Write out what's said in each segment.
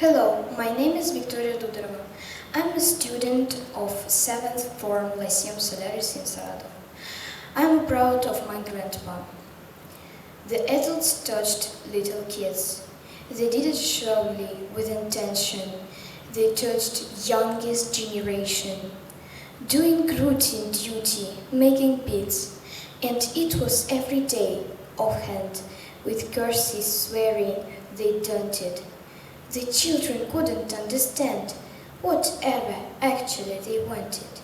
Hello, my name is Victoria Dudarova. I'm a student of 7th Form Lyceum Solaris in Saratov. I'm proud of my grandpa. The adults touched little kids. They did it surely, with intention. They touched youngest generation, doing routine duty, making beats, and it was every day, offhand, with curses swearing they taunted. The children couldn't understand whatever actually they wanted.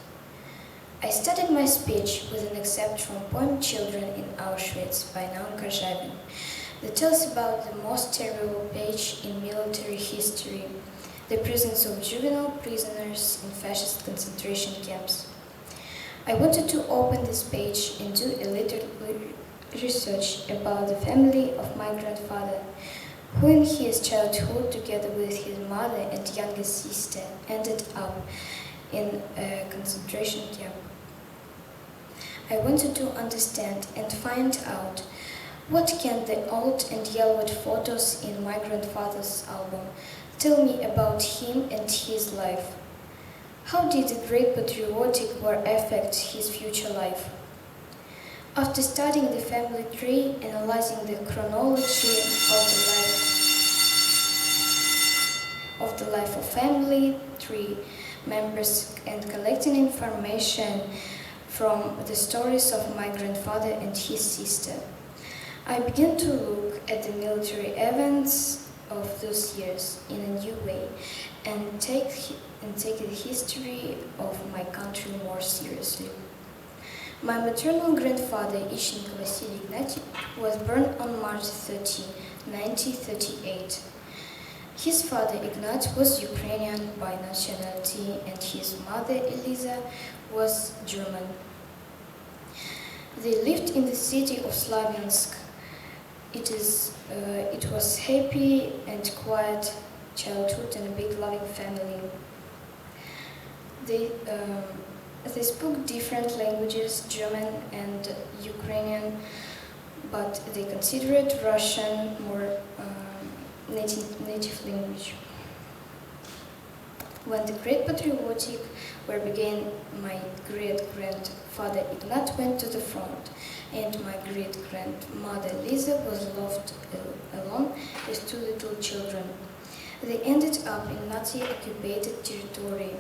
I started my speech with an excerpt from poem Children in Auschwitz by Naum Karjavin that tells about the most terrible page in military history, the prisons of juvenile prisoners in fascist concentration camps. I wanted to open this page and do a little research about the family of my grandfather, who in his childhood, together with his mother and youngest sister, ended up in a concentration camp. I wanted to understand and find out what can the old and yellowed photos in my grandfather's album tell me about him and his life. How did the great patriotic war affect his future life? After studying the family tree, analyzing the chronology of the life of family tree members, and collecting information from the stories of my grandfather and his sister, I began to look at the military events of those years in a new way and take the history of my country more seriously. My maternal grandfather, Ishchenko Vasily Ignatьevich, was born on March 30, 1938. His father, Ignat, was Ukrainian by nationality and his mother, Eliza, was German. They lived in the city of Slavyansk. It was happy and quiet childhood and a big loving family. They spoke different languages, German and Ukrainian, but they considered Russian more native language. When the Great Patriotic War began, my great-grandfather Ignat went to the front, and my great-grandmother Lisa was left alone with two little children. They ended up in Nazi-occupied territory,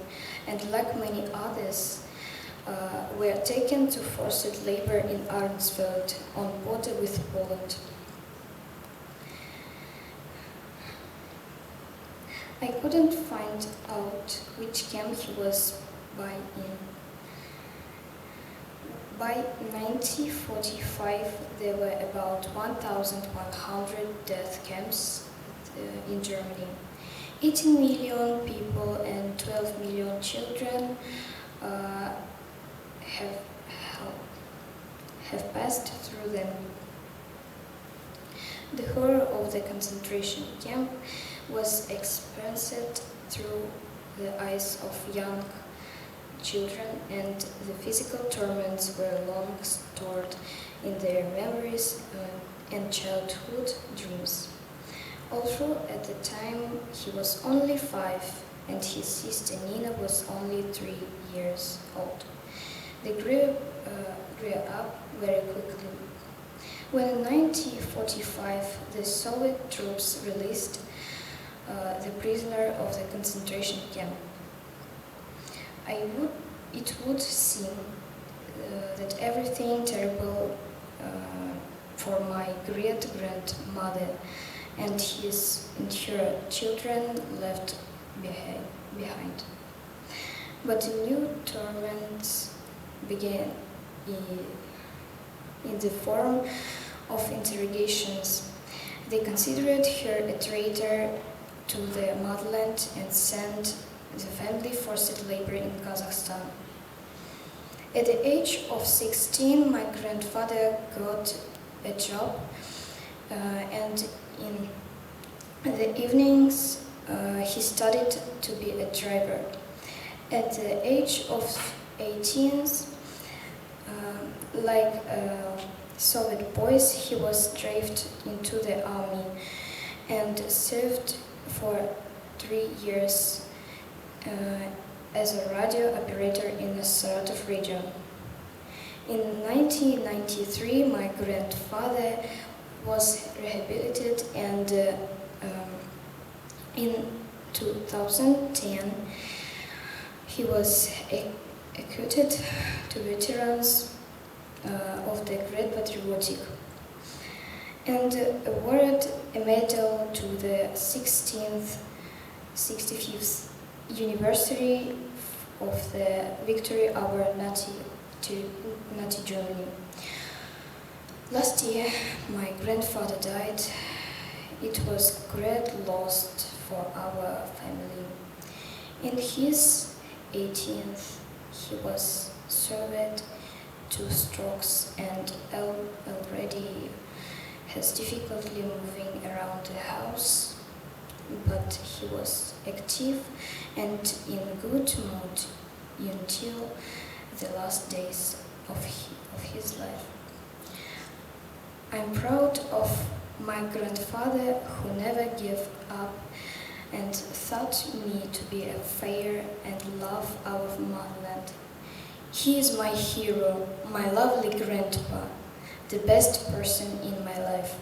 and like many others, were taken to forced labor in Arnsfeld on border with Poland. I couldn't find out which camp he was in. By 1945, there were about 1,100 death camps in Germany. 18 million people and 12 million children have passed through them. The horror of the concentration camp was experienced through the eyes of young children, and the physical torments were long stored in their memories and childhood dreams. Although at the time he was only 5 and his sister Nina was only 3 years old. They grew up very quickly. When in 1945 the Soviet troops released the prisoner of the concentration camp, it would seem that everything terrible for my great-grandmother and her children left behind. But the new torments began in the form of interrogations. They considered her a traitor to the motherland and sent the family forced labor in Kazakhstan. At the age of 16, my grandfather got a job, and in the evenings he studied to be a driver. At the age of 18, like Soviet boys, he was drafted into the army and served for 3 years as a radio operator in the Saratov region. In 1993, my grandfather was rehabilitated, and in 2010 he was acquitted to veterans of the Great Patriotic and awarded a medal to the 65th anniversary of the victory over Nazi Germany. Last year, my grandfather died. It was great loss for our family. In his 18th, he was served 2 strokes and already has difficulty moving around the house, but he was active and in good mood until the last days of his life. I'm proud of my grandfather who never gave up and taught me to be fair and love our motherland. He is my hero, my lovely grandpa, the best person in my life.